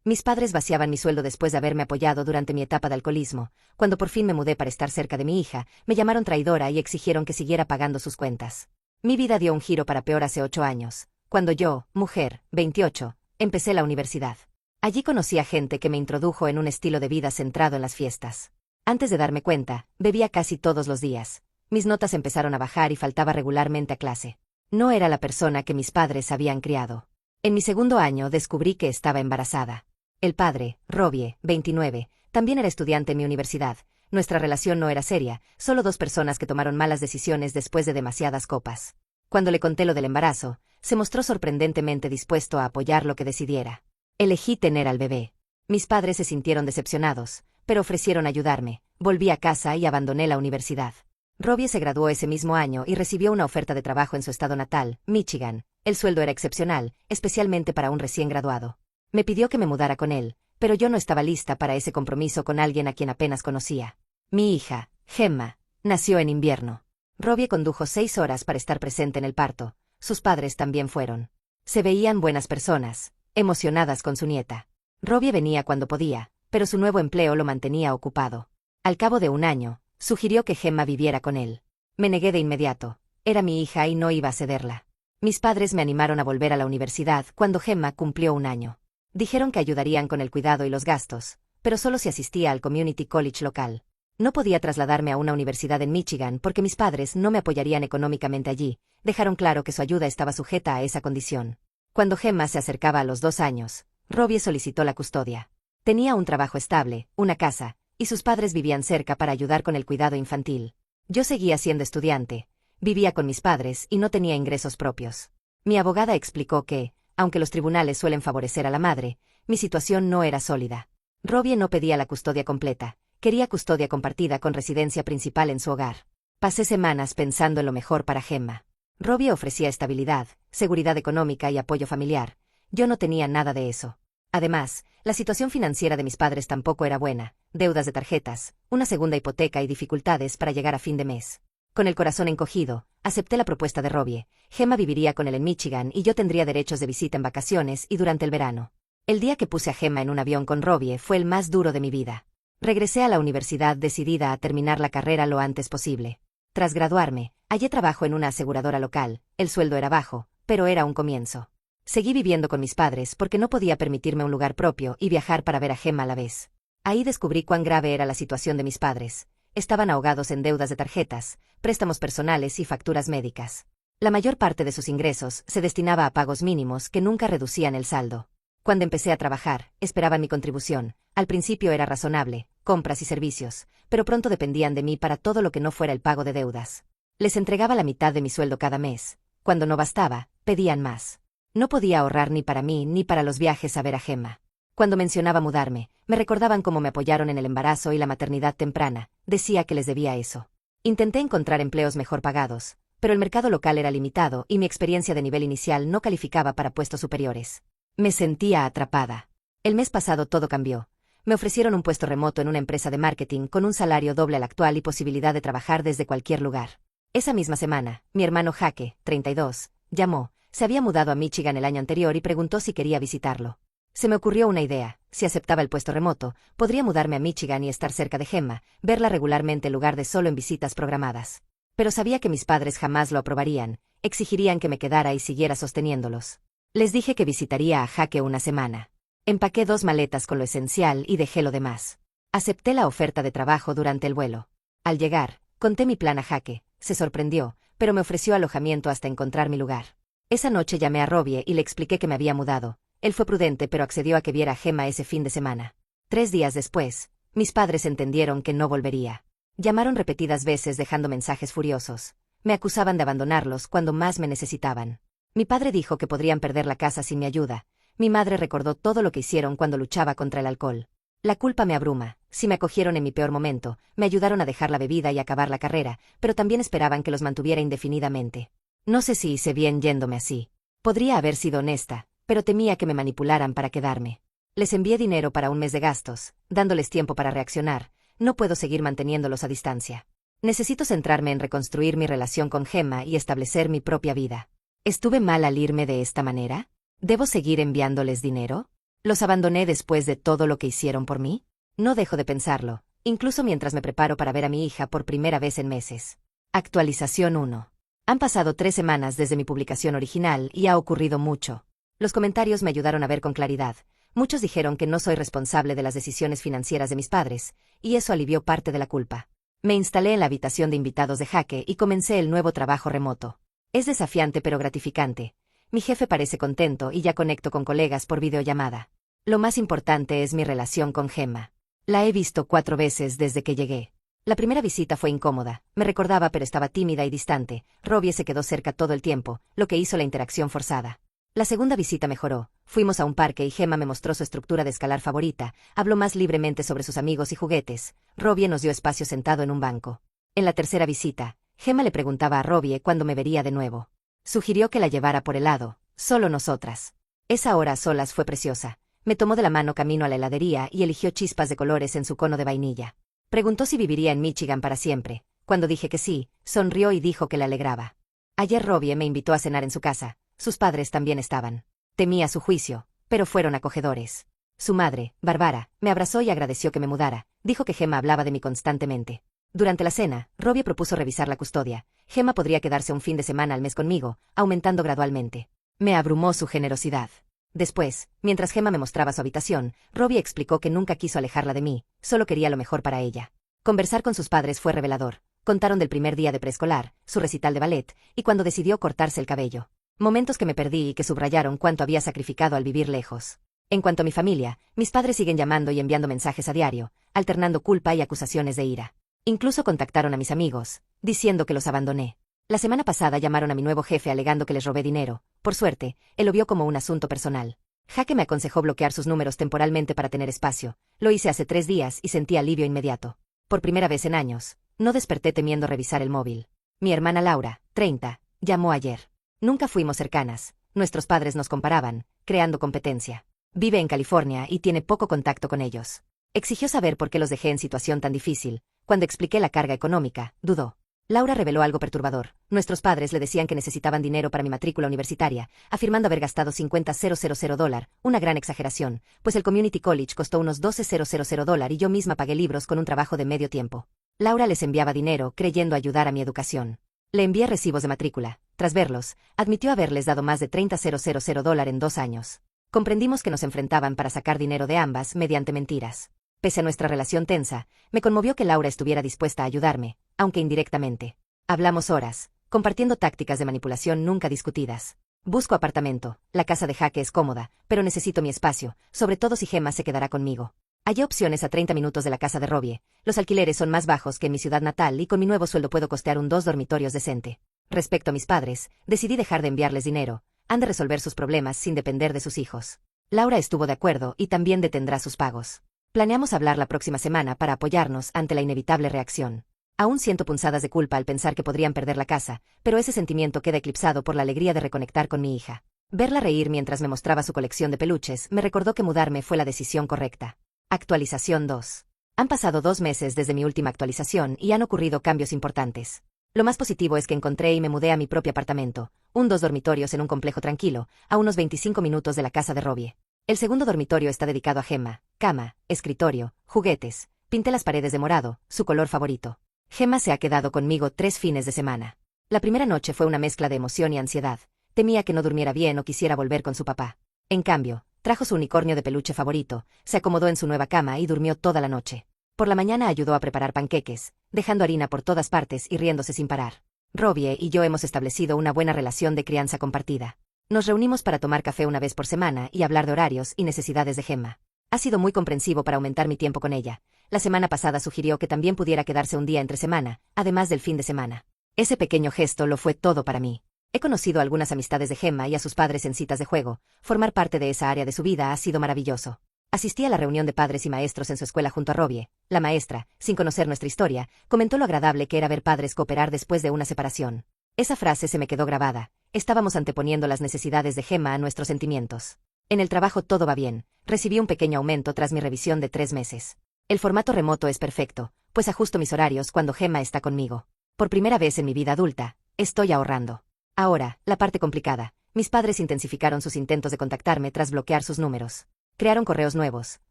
Mis padres vaciaban mi sueldo después de haberme apoyado durante mi etapa de alcoholismo. Cuando por fin me mudé para estar cerca de mi hija, me llamaron traidora y exigieron que siguiera pagando sus cuentas. Mi vida dio un giro para peor hace 8 años, cuando yo, mujer, 28, empecé la universidad. Allí conocí a gente que me introdujo en un estilo de vida centrado en las fiestas. Antes de darme cuenta, bebía casi todos los días. Mis notas empezaron a bajar y faltaba regularmente a clase. No era la persona que mis padres habían criado. En mi segundo año descubrí que estaba embarazada. El padre, Robbie, 29, también era estudiante en mi universidad. Nuestra relación no era seria, solo 2 personas que tomaron malas decisiones después de demasiadas copas. Cuando le conté lo del embarazo, se mostró sorprendentemente dispuesto a apoyar lo que decidiera. Elegí tener al bebé. Mis padres se sintieron decepcionados, pero ofrecieron ayudarme. Volví a casa y abandoné la universidad. Robbie se graduó ese mismo año y recibió una oferta de trabajo en su estado natal, Michigan. El sueldo era excepcional, especialmente para un recién graduado. Me pidió que me mudara con él, pero yo no estaba lista para ese compromiso con alguien a quien apenas conocía. Mi hija, Gemma, nació en invierno. Robbie condujo 6 horas para estar presente en el parto. Sus padres también fueron. Se veían buenas personas, emocionadas con su nieta. Robbie venía cuando podía, pero su nuevo empleo lo mantenía ocupado. Al cabo de un año, sugirió que Gemma viviera con él. Me negué de inmediato. Era mi hija y no iba a cederla. Mis padres me animaron a volver a la universidad cuando Gemma cumplió 1 año. Dijeron que ayudarían con el cuidado y los gastos, pero solo si asistía al community college local. No podía trasladarme a una universidad en Michigan porque mis padres no me apoyarían económicamente allí. Dejaron claro que su ayuda estaba sujeta a esa condición. Cuando Gemma se acercaba a los 2 años, Robbie solicitó la custodia. Tenía un trabajo estable, una casa, y sus padres vivían cerca para ayudar con el cuidado infantil. Yo seguía siendo estudiante, vivía con mis padres y no tenía ingresos propios. Mi abogada explicó que, aunque los tribunales suelen favorecer a la madre, mi situación no era sólida. Robbie no pedía la custodia completa, quería custodia compartida con residencia principal en su hogar. Pasé semanas pensando en lo mejor para Gemma. Robbie ofrecía estabilidad, seguridad económica y apoyo familiar. Yo no tenía nada de eso. Además, la situación financiera de mis padres tampoco era buena, deudas de tarjetas, una segunda hipoteca y dificultades para llegar a fin de mes. Con el corazón encogido, acepté la propuesta de Robbie. Gemma viviría con él en Michigan y yo tendría derechos de visita en vacaciones y durante el verano. El día que puse a Gemma en un avión con Robbie fue el más duro de mi vida. Regresé a la universidad decidida a terminar la carrera lo antes posible. Tras graduarme, hallé trabajo en una aseguradora local. El sueldo era bajo, pero era un comienzo. Seguí viviendo con mis padres porque no podía permitirme un lugar propio y viajar para ver a Gemma a la vez. Ahí descubrí cuán grave era la situación de mis padres. Estaban ahogados en deudas de tarjetas, préstamos personales y facturas médicas. La mayor parte de sus ingresos se destinaba a pagos mínimos que nunca reducían el saldo. Cuando empecé a trabajar, esperaban mi contribución. Al principio era razonable, compras y servicios, pero pronto dependían de mí para todo lo que no fuera el pago de deudas. Les entregaba la mitad de mi sueldo cada mes. Cuando no bastaba, pedían más. No podía ahorrar ni para mí ni para los viajes a ver a Gemma. Cuando mencionaba mudarme, me recordaban cómo me apoyaron en el embarazo y la maternidad temprana. Decía que les debía eso. Intenté encontrar empleos mejor pagados, pero el mercado local era limitado y mi experiencia de nivel inicial no calificaba para puestos superiores. Me sentía atrapada. El mes pasado todo cambió. Me ofrecieron un puesto remoto en una empresa de marketing con un salario doble al actual y posibilidad de trabajar desde cualquier lugar. Esa misma semana, mi hermano Jake, 32, llamó. Se había mudado a Michigan el año anterior y preguntó si quería visitarlo. Se me ocurrió una idea. Si aceptaba el puesto remoto, podría mudarme a Michigan y estar cerca de Gemma, verla regularmente en lugar de solo en visitas programadas. Pero sabía que mis padres jamás lo aprobarían, exigirían que me quedara y siguiera sosteniéndolos. Les dije que visitaría a Jake una semana. Empaqué 2 maletas con lo esencial y dejé lo demás. Acepté la oferta de trabajo durante el vuelo. Al llegar, conté mi plan a Jake. Se sorprendió, pero me ofreció alojamiento hasta encontrar mi lugar. Esa noche llamé a Robbie y le expliqué que me había mudado. Él fue prudente pero accedió a que viera a Gemma ese fin de semana. 3 días después, mis padres entendieron que no volvería. Llamaron repetidas veces dejando mensajes furiosos. Me acusaban de abandonarlos cuando más me necesitaban. Mi padre dijo que podrían perder la casa sin mi ayuda. Mi madre recordó todo lo que hicieron cuando luchaba contra el alcohol. La culpa me abruma. Si me acogieron en mi peor momento, me ayudaron a dejar la bebida y acabar la carrera, pero también esperaban que los mantuviera indefinidamente. No sé si hice bien yéndome así. Podría haber sido honesta, pero temía que me manipularan para quedarme. Les envié dinero para un mes de gastos, dándoles tiempo para reaccionar. No puedo seguir manteniéndolos a distancia. Necesito centrarme en reconstruir mi relación con Gemma y establecer mi propia vida. ¿Estuve mal al irme de esta manera? ¿Debo seguir enviándoles dinero? ¿Los abandoné después de todo lo que hicieron por mí? No dejo de pensarlo, incluso mientras me preparo para ver a mi hija por primera vez en meses. Actualización 1. Han pasado 3 semanas desde mi publicación original y ha ocurrido mucho. Los comentarios me ayudaron a ver con claridad. Muchos dijeron que no soy responsable de las decisiones financieras de mis padres, y eso alivió parte de la culpa. Me instalé en la habitación de invitados de Jaque y comencé el nuevo trabajo remoto. Es desafiante pero gratificante. Mi jefe parece contento y ya conecto con colegas por videollamada. Lo más importante es mi relación con Gemma. La he visto 4 veces desde que llegué. La primera visita fue incómoda, me recordaba pero estaba tímida y distante. Robbie se quedó cerca todo el tiempo, lo que hizo la interacción forzada. La segunda visita mejoró, fuimos a un parque y Gemma me mostró su estructura de escalar favorita, habló más libremente sobre sus amigos y juguetes. Robbie nos dio espacio sentado en un banco. En la tercera visita, Gemma le preguntaba a Robbie cuándo me vería de nuevo. Sugirió que la llevara por helado, solo nosotras. Esa hora a solas fue preciosa. Me tomó de la mano camino a la heladería y eligió chispas de colores en su cono de vainilla. Preguntó si viviría en Michigan para siempre. Cuando dije que sí, sonrió y dijo que le alegraba. Ayer Robbie me invitó a cenar en su casa. Sus padres también estaban. Temía su juicio, pero fueron acogedores. Su madre, Bárbara, me abrazó y agradeció que me mudara. Dijo que Gemma hablaba de mí constantemente. Durante la cena, Robbie propuso revisar la custodia. Gemma podría quedarse un fin de semana al mes conmigo, aumentando gradualmente. Me abrumó su generosidad. Después, mientras Gemma me mostraba su habitación, Robbie explicó que nunca quiso alejarla de mí, solo quería lo mejor para ella. Conversar con sus padres fue revelador. Contaron del primer día de preescolar, su recital de ballet, y cuando decidió cortarse el cabello. Momentos que me perdí y que subrayaron cuánto había sacrificado al vivir lejos. En cuanto a mi familia, mis padres siguen llamando y enviando mensajes a diario, alternando culpa y acusaciones de ira. Incluso contactaron a mis amigos, diciendo que los abandoné. La semana pasada llamaron a mi nuevo jefe alegando que les robé dinero. Por suerte, él lo vio como un asunto personal. Jaque me aconsejó bloquear sus números temporalmente para tener espacio. Lo hice hace 3 días y sentí alivio inmediato. Por primera vez en años, no desperté temiendo revisar el móvil. Mi hermana Laura, 30, llamó ayer. Nunca fuimos cercanas, nuestros padres nos comparaban, creando competencia. Vive en California y tiene poco contacto con ellos. Exigió saber por qué los dejé en situación tan difícil. Cuando expliqué la carga económica, dudó. Laura reveló algo perturbador. Nuestros padres le decían que necesitaban dinero para mi matrícula universitaria, afirmando haber gastado $50,000, una gran exageración, pues el Community College costó unos $12,000 y yo misma pagué libros con un trabajo de medio tiempo. Laura les enviaba dinero creyendo ayudar a mi educación. Le envié recibos de matrícula. Tras verlos, admitió haberles dado más de $30,000 en 2 años. Comprendimos que nos enfrentaban para sacar dinero de ambas mediante mentiras. Pese a nuestra relación tensa, me conmovió que Laura estuviera dispuesta a ayudarme, aunque indirectamente. Hablamos horas, compartiendo tácticas de manipulación nunca discutidas. Busco apartamento, la casa de Jaque es cómoda, pero necesito mi espacio, sobre todo si Gemma se quedará conmigo. Hallé opciones a 30 minutos de la casa de Robbie. Los alquileres son más bajos que en mi ciudad natal y con mi nuevo sueldo puedo costear un 2 dormitorios decente. Respecto a mis padres, decidí dejar de enviarles dinero. Han de resolver sus problemas sin depender de sus hijos. Laura estuvo de acuerdo y también detendrá sus pagos. Planeamos hablar la próxima semana para apoyarnos ante la inevitable reacción. Aún siento punzadas de culpa al pensar que podrían perder la casa, pero ese sentimiento queda eclipsado por la alegría de reconectar con mi hija. Verla reír mientras me mostraba su colección de peluches me recordó que mudarme fue la decisión correcta. Actualización 2. Han pasado 2 meses desde mi última actualización y han ocurrido cambios importantes. Lo más positivo es que encontré y me mudé a mi propio apartamento, un 2 dormitorios en un complejo tranquilo, a unos 25 minutos de la casa de Robbie. El segundo dormitorio está dedicado a Gemma, cama, escritorio, juguetes. Pinté las paredes de morado, su color favorito. Gemma se ha quedado conmigo 3 fines de semana. La primera noche fue una mezcla de emoción y ansiedad. Temía que no durmiera bien o quisiera volver con su papá. En cambio, trajo su unicornio de peluche favorito, se acomodó en su nueva cama y durmió toda la noche. Por la mañana ayudó a preparar panqueques, dejando harina por todas partes y riéndose sin parar. Robbie y yo hemos establecido una buena relación de crianza compartida. Nos reunimos para tomar café una vez por semana y hablar de horarios y necesidades de Gemma. Ha sido muy comprensivo para aumentar mi tiempo con ella. La semana pasada sugirió que también pudiera quedarse un día entre semana, además del fin de semana. Ese pequeño gesto lo fue todo para mí. He conocido a algunas amistades de Gemma y a sus padres en citas de juego. Formar parte de esa área de su vida ha sido maravilloso. Asistí a la reunión de padres y maestros en su escuela junto a Robbie. La maestra, sin conocer nuestra historia, comentó lo agradable que era ver padres cooperar después de una separación. Esa frase se me quedó grabada. Estábamos anteponiendo las necesidades de Gemma a nuestros sentimientos. En el trabajo todo va bien. Recibí un pequeño aumento tras mi revisión de 3 meses. El formato remoto es perfecto, pues ajusto mis horarios cuando Gemma está conmigo. Por primera vez en mi vida adulta, estoy ahorrando. Ahora, la parte complicada. Mis padres intensificaron sus intentos de contactarme tras bloquear sus números. Crearon correos nuevos,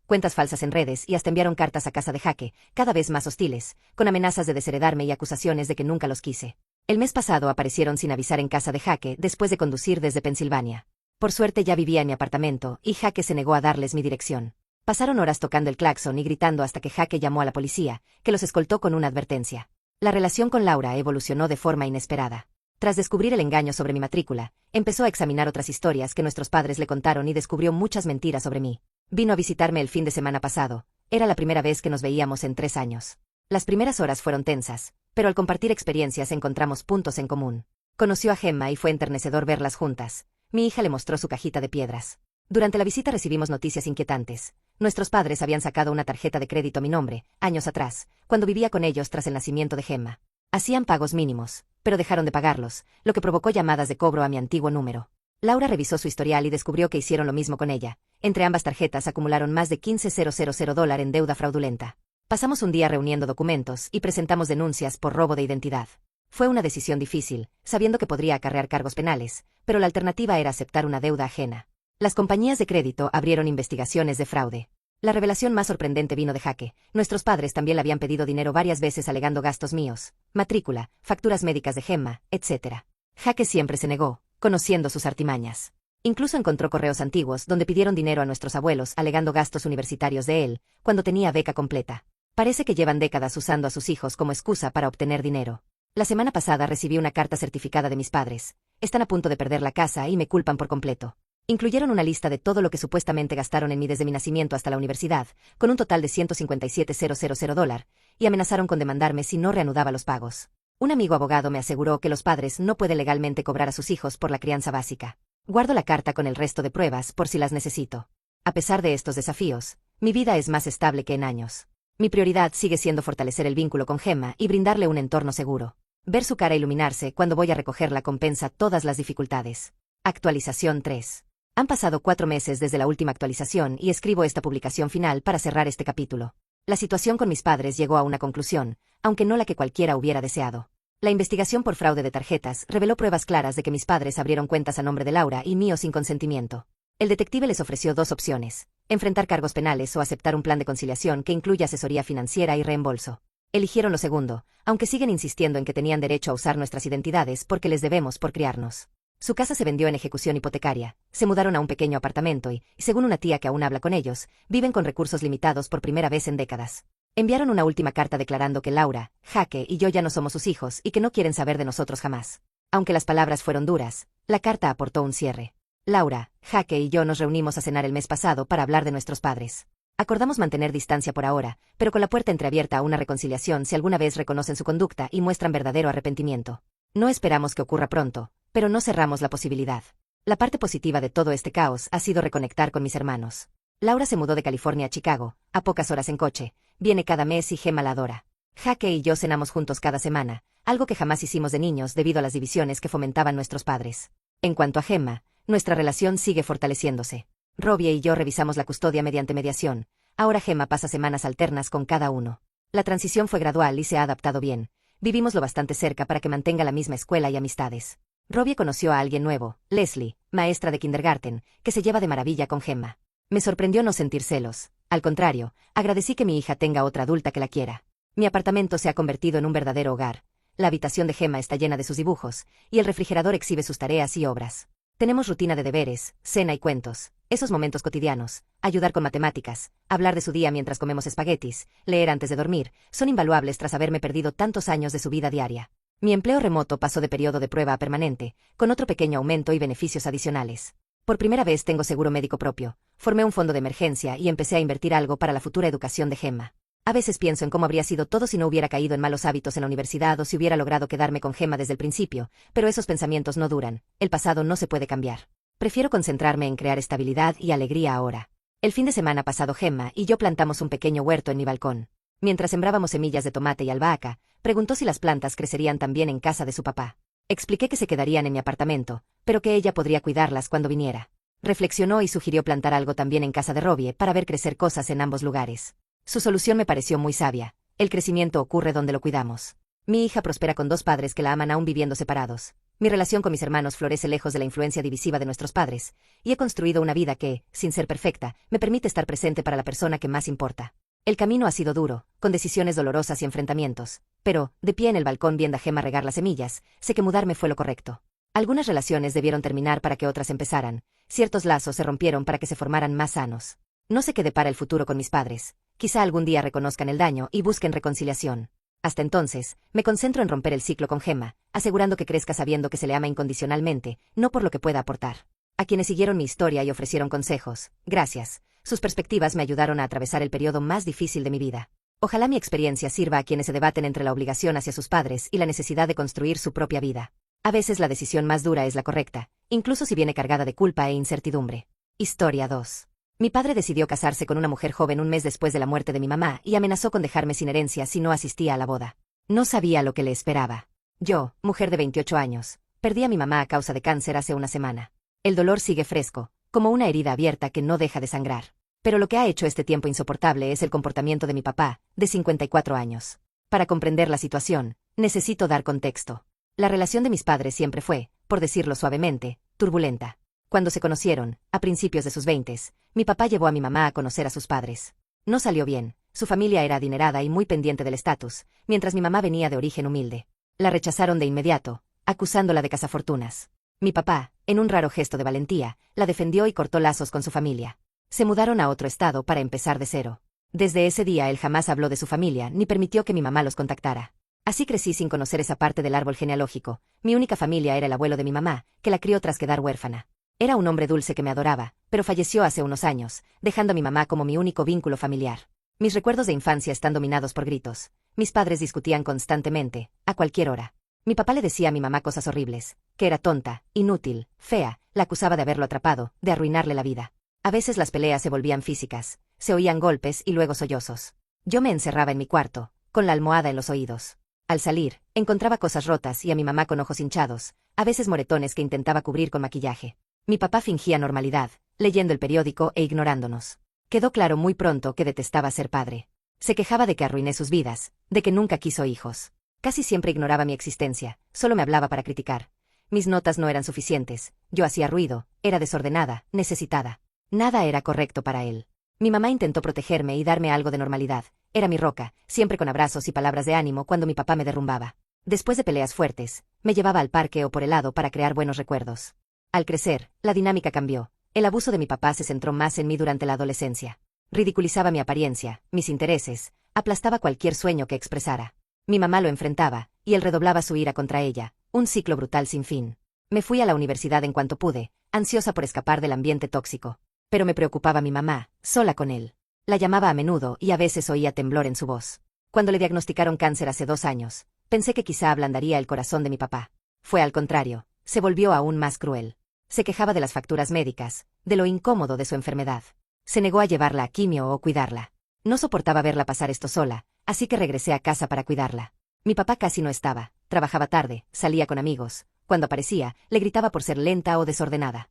cuentas falsas en redes y hasta enviaron cartas a casa de Jaque, cada vez más hostiles, con amenazas de desheredarme y acusaciones de que nunca los quise. El mes pasado aparecieron sin avisar en casa de Jaque después de conducir desde Pensilvania. Por suerte ya vivía en mi apartamento y Jaque se negó a darles mi dirección. Pasaron horas tocando el claxon y gritando hasta que Jaque llamó a la policía, que los escoltó con una advertencia. La relación con Laura evolucionó de forma inesperada. Tras descubrir el engaño sobre mi matrícula, empezó a examinar otras historias que nuestros padres le contaron y descubrió muchas mentiras sobre mí. Vino a visitarme el fin de semana pasado. Era la primera vez que nos veíamos en 3 años. Las primeras horas fueron tensas, pero al compartir experiencias encontramos puntos en común. Conoció a Gemma y fue enternecedor verlas juntas. Mi hija le mostró su cajita de piedras. Durante la visita recibimos noticias inquietantes. Nuestros padres habían sacado una tarjeta de crédito a mi nombre, años atrás, cuando vivía con ellos tras el nacimiento de Gemma. Hacían pagos mínimos, pero dejaron de pagarlos, lo que provocó llamadas de cobro a mi antiguo número. Laura revisó su historial y descubrió que hicieron lo mismo con ella. Entre ambas tarjetas acumularon más de $15,000 en deuda fraudulenta. Pasamos un día reuniendo documentos y presentamos denuncias por robo de identidad. Fue una decisión difícil, sabiendo que podría acarrear cargos penales, pero la alternativa era aceptar una deuda ajena. Las compañías de crédito abrieron investigaciones de fraude. La revelación más sorprendente vino de Jaque. Nuestros padres también le habían pedido dinero varias veces alegando gastos míos, matrícula, facturas médicas de Gemma, etc. Jaque siempre se negó, conociendo sus artimañas. Incluso encontró correos antiguos donde pidieron dinero a nuestros abuelos alegando gastos universitarios de él, cuando tenía beca completa. Parece que llevan décadas usando a sus hijos como excusa para obtener dinero. La semana pasada recibí una carta certificada de mis padres. Están a punto de perder la casa y me culpan por completo. Incluyeron una lista de todo lo que supuestamente gastaron en mí desde mi nacimiento hasta la universidad, con un total de $157,000, y amenazaron con demandarme si no reanudaba los pagos. Un amigo abogado me aseguró que los padres no pueden legalmente cobrar a sus hijos por la crianza básica. Guardo la carta con el resto de pruebas por si las necesito. A pesar de estos desafíos, mi vida es más estable que en años. Mi prioridad sigue siendo fortalecer el vínculo con Gemma y brindarle un entorno seguro. Ver su cara iluminarse cuando voy a recogerla compensa todas las dificultades. Actualización 3. Han pasado 4 meses desde la última actualización y escribo esta publicación final para cerrar este capítulo. La situación con mis padres llegó a una conclusión, aunque no la que cualquiera hubiera deseado. La investigación por fraude de tarjetas reveló pruebas claras de que mis padres abrieron cuentas a nombre de Laura y mío sin consentimiento. El detective les ofreció 2 opciones: enfrentar cargos penales o aceptar un plan de conciliación que incluya asesoría financiera y reembolso. Eligieron lo segundo, aunque siguen insistiendo en que tenían derecho a usar nuestras identidades porque les debemos por criarnos. Su casa se vendió en ejecución hipotecaria, se mudaron a un pequeño apartamento y, según una tía que aún habla con ellos, viven con recursos limitados por primera vez en décadas. Enviaron una última carta declarando que Laura, Jaque y yo ya no somos sus hijos y que no quieren saber de nosotros jamás. Aunque las palabras fueron duras, la carta aportó un cierre. Laura, Jaque y yo nos reunimos a cenar el mes pasado para hablar de nuestros padres. Acordamos mantener distancia por ahora, pero con la puerta entreabierta a una reconciliación si alguna vez reconocen su conducta y muestran verdadero arrepentimiento. No esperamos que ocurra pronto, pero no cerramos la posibilidad. La parte positiva de todo este caos ha sido reconectar con mis hermanos. Laura se mudó de California a Chicago, a pocas horas en coche, viene cada mes y Gemma la adora. Jaque y yo cenamos juntos cada semana, algo que jamás hicimos de niños debido a las divisiones que fomentaban nuestros padres. En cuanto a Gemma, nuestra relación sigue fortaleciéndose. Robbie y yo revisamos la custodia mediante mediación. Ahora Gemma pasa semanas alternas con cada uno. La transición fue gradual y se ha adaptado bien. Vivimos lo bastante cerca para que mantenga la misma escuela y amistades. Robbie conoció a alguien nuevo, Leslie, maestra de kindergarten, que se lleva de maravilla con Gemma. Me sorprendió no sentir celos. Al contrario, agradecí que mi hija tenga otra adulta que la quiera. Mi apartamento se ha convertido en un verdadero hogar. La habitación de Gemma está llena de sus dibujos, y el refrigerador exhibe sus tareas y obras. Tenemos rutina de deberes, cena y cuentos, esos momentos cotidianos, ayudar con matemáticas, hablar de su día mientras comemos espaguetis, leer antes de dormir, son invaluables tras haberme perdido tantos años de su vida diaria. Mi empleo remoto pasó de periodo de prueba a permanente, con otro pequeño aumento y beneficios adicionales. Por primera vez tengo seguro médico propio, formé un fondo de emergencia y empecé a invertir algo para la futura educación de Gemma. A veces pienso en cómo habría sido todo si no hubiera caído en malos hábitos en la universidad o si hubiera logrado quedarme con Gemma desde el principio, pero esos pensamientos no duran, el pasado no se puede cambiar. Prefiero concentrarme en crear estabilidad y alegría ahora. El fin de semana pasado Gemma y yo plantamos un pequeño huerto en mi balcón. Mientras sembrábamos semillas de tomate y albahaca, preguntó si las plantas crecerían también en casa de su papá. Expliqué que se quedarían en mi apartamento, pero que ella podría cuidarlas cuando viniera. Reflexionó y sugirió plantar algo también en casa de Robbie para ver crecer cosas en ambos lugares. Su solución me pareció muy sabia. El crecimiento ocurre donde lo cuidamos. Mi hija prospera con 2 padres que la aman aún viviendo separados. Mi relación con mis hermanos florece lejos de la influencia divisiva de nuestros padres, y he construido una vida que, sin ser perfecta, me permite estar presente para la persona que más importa. El camino ha sido duro, con decisiones dolorosas y enfrentamientos, pero, de pie en el balcón viendo a Gemma regar las semillas, sé que mudarme fue lo correcto. Algunas relaciones debieron terminar para que otras empezaran, ciertos lazos se rompieron para que se formaran más sanos. No sé qué depara el futuro con mis padres, quizá algún día reconozcan el daño y busquen reconciliación. Hasta entonces, me concentro en romper el ciclo con Gemma, asegurando que crezca sabiendo que se le ama incondicionalmente, no por lo que pueda aportar. A quienes siguieron mi historia y ofrecieron consejos, gracias. Sus perspectivas me ayudaron a atravesar el periodo más difícil de mi vida. Ojalá mi experiencia sirva a quienes se debaten entre la obligación hacia sus padres y la necesidad de construir su propia vida. A veces la decisión más dura es la correcta, incluso si viene cargada de culpa e incertidumbre. Historia 2. Mi padre decidió casarse con una mujer joven un mes después de la muerte de mi mamá y amenazó con dejarme sin herencia si no asistía a la boda. No sabía lo que le esperaba. Yo, mujer de 28 años, perdí a mi mamá a causa de cáncer hace una semana. El dolor sigue fresco, como una herida abierta que no deja de sangrar. Pero lo que ha hecho este tiempo insoportable es el comportamiento de mi papá, de 54 años. Para comprender la situación, necesito dar contexto. La relación de mis padres siempre fue, por decirlo suavemente, turbulenta. Cuando se conocieron, a principios de sus 20s, mi papá llevó a mi mamá a conocer a sus padres. No salió bien, su familia era adinerada y muy pendiente del estatus, mientras mi mamá venía de origen humilde. La rechazaron de inmediato, acusándola de cazafortunas. Mi papá, en un raro gesto de valentía, la defendió y cortó lazos con su familia. Se mudaron a otro estado para empezar de cero. Desde ese día él jamás habló de su familia ni permitió que mi mamá los contactara. Así crecí sin conocer esa parte del árbol genealógico. Mi única familia era el abuelo de mi mamá, que la crió tras quedar huérfana. Era un hombre dulce que me adoraba, pero falleció hace unos años, dejando a mi mamá como mi único vínculo familiar. Mis recuerdos de infancia están dominados por gritos. Mis padres discutían constantemente, a cualquier hora. Mi papá le decía a mi mamá cosas horribles, que era tonta, inútil, fea, la acusaba de haberlo atrapado, de arruinarle la vida. A veces las peleas se volvían físicas, se oían golpes y luego sollozos. Yo me encerraba en mi cuarto, con la almohada en los oídos. Al salir, encontraba cosas rotas y a mi mamá con ojos hinchados, a veces moretones que intentaba cubrir con maquillaje. Mi papá fingía normalidad, leyendo el periódico e ignorándonos. Quedó claro muy pronto que detestaba ser padre. Se quejaba de que arruiné sus vidas, de que nunca quiso hijos. Casi siempre ignoraba mi existencia, solo me hablaba para criticar. Mis notas no eran suficientes, yo hacía ruido, era desordenada, necesitada. Nada era correcto para él. Mi mamá intentó protegerme y darme algo de normalidad. Era mi roca, siempre con abrazos y palabras de ánimo cuando mi papá me derrumbaba. Después de peleas fuertes, me llevaba al parque o por helado para crear buenos recuerdos. Al crecer, la dinámica cambió. El abuso de mi papá se centró más en mí durante la adolescencia. Ridiculizaba mi apariencia, mis intereses, aplastaba cualquier sueño que expresara. Mi mamá lo enfrentaba, y él redoblaba su ira contra ella, un ciclo brutal sin fin. Me fui a la universidad en cuanto pude, ansiosa por escapar del ambiente tóxico. Pero me preocupaba mi mamá, sola con él. La llamaba a menudo y a veces oía temblor en su voz. Cuando le diagnosticaron cáncer hace 2 años, pensé que quizá ablandaría el corazón de mi papá. Fue al contrario, se volvió aún más cruel. Se quejaba de las facturas médicas, de lo incómodo de su enfermedad. Se negó a llevarla a quimio o cuidarla. No soportaba verla pasar esto sola, así que regresé a casa para cuidarla. Mi papá casi no estaba, trabajaba tarde, salía con amigos. Cuando aparecía, le gritaba por ser lenta o desordenada.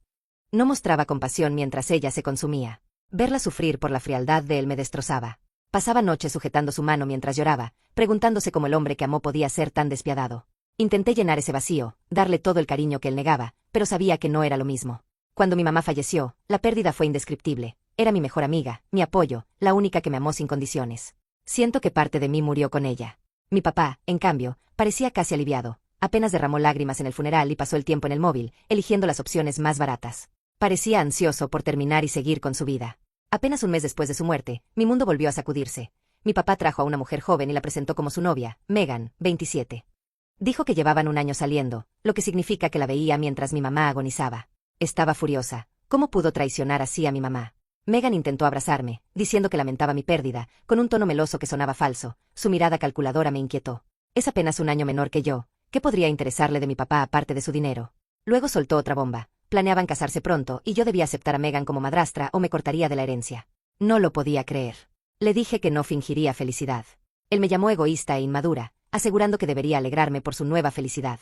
No mostraba compasión mientras ella se consumía. Verla sufrir por la frialdad de él me destrozaba. Pasaba noches sujetando su mano mientras lloraba, preguntándose cómo el hombre que amó podía ser tan despiadado. Intenté llenar ese vacío, darle todo el cariño que él negaba, pero sabía que no era lo mismo. Cuando mi mamá falleció, la pérdida fue indescriptible. Era mi mejor amiga, mi apoyo, la única que me amó sin condiciones. Siento que parte de mí murió con ella. Mi papá, en cambio, parecía casi aliviado. Apenas derramó lágrimas en el funeral y pasó el tiempo en el móvil, eligiendo las opciones más baratas. Parecía ansioso por terminar y seguir con su vida. Apenas un mes después de su muerte, mi mundo volvió a sacudirse. Mi papá trajo a una mujer joven y la presentó como su novia, Megan, 27. Dijo que llevaban un año saliendo, lo que significa que la veía mientras mi mamá agonizaba. Estaba furiosa. ¿Cómo pudo traicionar así a mi mamá? Megan intentó abrazarme, diciendo que lamentaba mi pérdida, con un tono meloso que sonaba falso. Su mirada calculadora me inquietó. Es apenas un año menor que yo. ¿Qué podría interesarle de mi papá aparte de su dinero? Luego soltó otra bomba. Planeaban casarse pronto y yo debía aceptar a Megan como madrastra o me cortaría de la herencia. No lo podía creer. Le dije que no fingiría felicidad. Él me llamó egoísta e inmadura, asegurando que debería alegrarme por su nueva felicidad.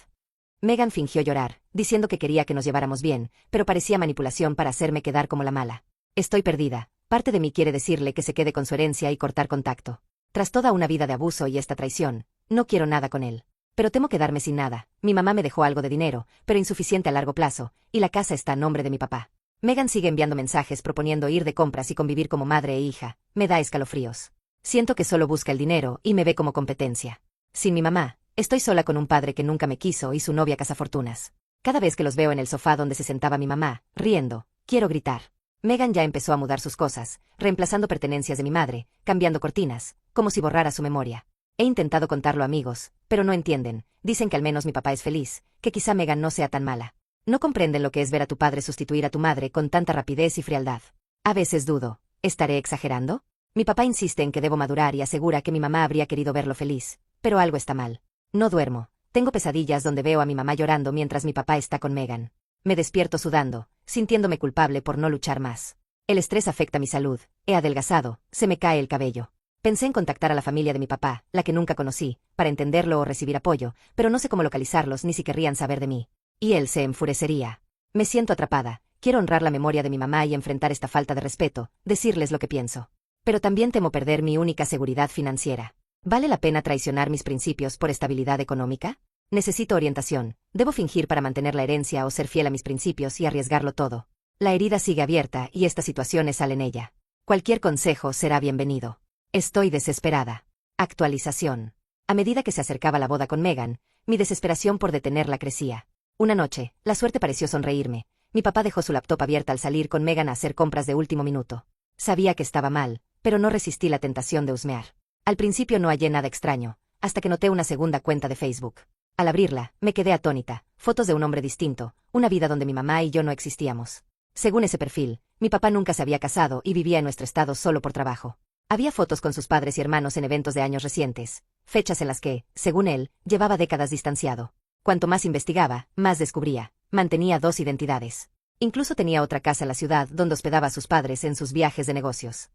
Megan fingió llorar, diciendo que quería que nos lleváramos bien, pero parecía manipulación para hacerme quedar como la mala. Estoy perdida. Parte de mí quiere decirle que se quede con su herencia y cortar contacto. Tras toda una vida de abuso y esta traición, no quiero nada con él. Pero temo quedarme sin nada. Mi mamá me dejó algo de dinero, pero insuficiente a largo plazo, y la casa está a nombre de mi papá. Megan sigue enviando mensajes proponiendo ir de compras y convivir como madre e hija. Me da escalofríos. Siento que solo busca el dinero y me ve como competencia. Sin mi mamá, estoy sola con un padre que nunca me quiso y su novia cazafortunas. Cada vez que los veo en el sofá donde se sentaba mi mamá, riendo, quiero gritar. Megan ya empezó a mudar sus cosas, reemplazando pertenencias de mi madre, cambiando cortinas, como si borrara su memoria. He intentado contarlo a amigos, pero no entienden. Dicen que al menos mi papá es feliz, que quizá Megan no sea tan mala. No comprenden lo que es ver a tu padre sustituir a tu madre con tanta rapidez y frialdad. A veces dudo, ¿estaré exagerando? Mi papá insiste en que debo madurar y asegura que mi mamá habría querido verlo feliz, pero algo está mal. No duermo. Tengo pesadillas donde veo a mi mamá llorando mientras mi papá está con Megan. Me despierto sudando, sintiéndome culpable por no luchar más. El estrés afecta mi salud, he adelgazado, se me cae el cabello. Pensé en contactar a la familia de mi papá, la que nunca conocí, para entenderlo o recibir apoyo, pero no sé cómo localizarlos ni si querrían saber de mí. Y él se enfurecería. Me siento atrapada, quiero honrar la memoria de mi mamá y enfrentar esta falta de respeto, decirles lo que pienso. Pero también temo perder mi única seguridad financiera. ¿Vale la pena traicionar mis principios por estabilidad económica? Necesito orientación. ¿Debo fingir para mantener la herencia o ser fiel a mis principios y arriesgarlo todo? La herida sigue abierta y esta situación es en ella. Cualquier consejo será bienvenido. Estoy desesperada. Actualización. A medida que se acercaba la boda con Megan, mi desesperación por detenerla crecía. Una noche, la suerte pareció sonreírme. Mi papá dejó su laptop abierta al salir con Megan a hacer compras de último minuto. Sabía que estaba mal, pero no resistí la tentación de husmear. Al principio no hallé nada extraño, hasta que noté una segunda cuenta de Facebook. Al abrirla, me quedé atónita, fotos de un hombre distinto, una vida donde mi mamá y yo no existíamos. Según ese perfil, mi papá nunca se había casado y vivía en nuestro estado solo por trabajo. Había fotos con sus padres y hermanos en eventos de años recientes, fechas en las que, según él, llevaba décadas distanciado. Cuanto más investigaba, más descubría. Mantenía 2 identidades. Incluso tenía otra casa en la ciudad donde hospedaba a sus padres en sus viajes de negocios.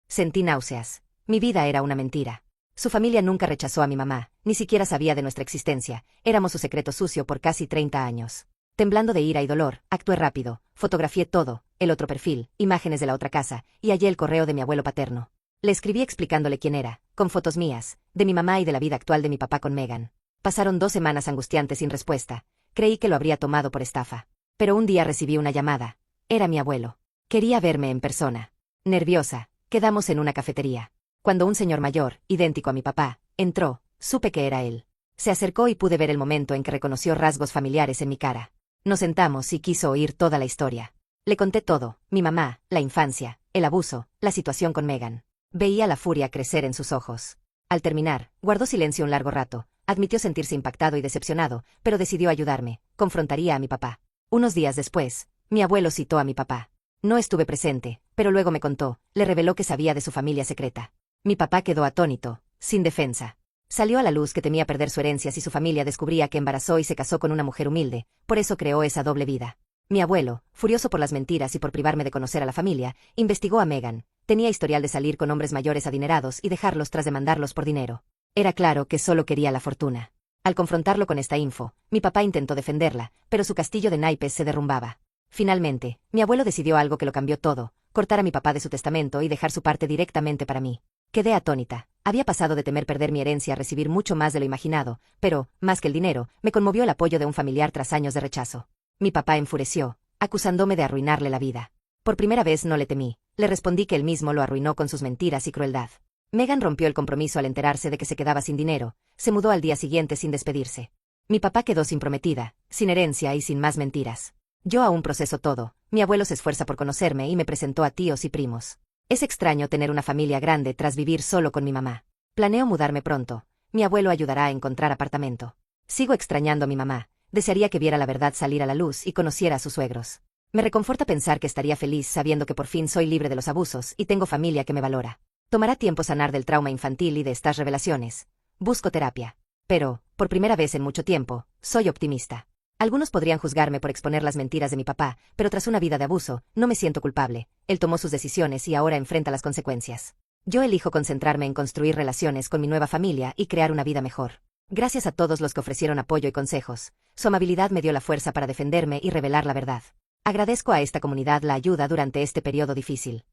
Sentí náuseas. Mi vida era una mentira. Su familia nunca rechazó a mi mamá, ni siquiera sabía de nuestra existencia, éramos su secreto sucio por casi 30 años. Temblando de ira y dolor, actué rápido, fotografié todo, el otro perfil, imágenes de la otra casa, y hallé el correo de mi abuelo paterno. Le escribí explicándole quién era, con fotos mías, de mi mamá y de la vida actual de mi papá con Megan. Pasaron 2 semanas angustiantes sin respuesta. Creí que lo habría tomado por estafa. Pero un día recibí una llamada. Era mi abuelo. Quería verme en persona. Nerviosa, quedamos en una cafetería. Cuando un señor mayor, idéntico a mi papá, entró, supe que era él. Se acercó y pude ver el momento en que reconoció rasgos familiares en mi cara. Nos sentamos y quiso oír toda la historia. Le conté todo, mi mamá, la infancia, el abuso, la situación con Megan. Veía la furia crecer en sus ojos. Al terminar, guardó silencio un largo rato, admitió sentirse impactado y decepcionado, pero decidió ayudarme, confrontaría a mi papá. Unos días después, mi abuelo citó a mi papá. No estuve presente, pero luego me contó, le reveló que sabía de su familia secreta. Mi papá quedó atónito, sin defensa. Salió a la luz que temía perder su herencia si su familia descubría que embarazó y se casó con una mujer humilde, por eso creó esa doble vida. Mi abuelo, furioso por las mentiras y por privarme de conocer a la familia, investigó a Megan. Tenía historial de salir con hombres mayores adinerados y dejarlos tras demandarlos por dinero. Era claro que solo quería la fortuna. Al confrontarlo con esta info, mi papá intentó defenderla, pero su castillo de naipes se derrumbaba. Finalmente, mi abuelo decidió algo que lo cambió todo, cortar a mi papá de su testamento y dejar su parte directamente para mí. Quedé atónita. Había pasado de temer perder mi herencia a recibir mucho más de lo imaginado, pero, más que el dinero, me conmovió el apoyo de un familiar tras años de rechazo. Mi papá enfureció, acusándome de arruinarle la vida. Por primera vez no le temí, le respondí que él mismo lo arruinó con sus mentiras y crueldad. Megan rompió el compromiso al enterarse de que se quedaba sin dinero, se mudó al día siguiente sin despedirse. Mi papá quedó sin prometida, sin herencia y sin más mentiras. Yo aún proceso todo, mi abuelo se esfuerza por conocerme y me presentó a tíos y primos. Es extraño tener una familia grande tras vivir solo con mi mamá. Planeo mudarme pronto, mi abuelo ayudará a encontrar apartamento. Sigo extrañando a mi mamá, desearía que viera la verdad salir a la luz y conociera a sus suegros. Me reconforta pensar que estaría feliz sabiendo que por fin soy libre de los abusos y tengo familia que me valora. Tomará tiempo sanar del trauma infantil y de estas revelaciones. Busco terapia. Pero, por primera vez en mucho tiempo, soy optimista. Algunos podrían juzgarme por exponer las mentiras de mi papá, pero tras una vida de abuso, no me siento culpable. Él tomó sus decisiones y ahora enfrenta las consecuencias. Yo elijo concentrarme en construir relaciones con mi nueva familia y crear una vida mejor. Gracias a todos los que ofrecieron apoyo y consejos. Su amabilidad me dio la fuerza para defenderme y revelar la verdad. Agradezco a esta comunidad la ayuda durante este periodo difícil.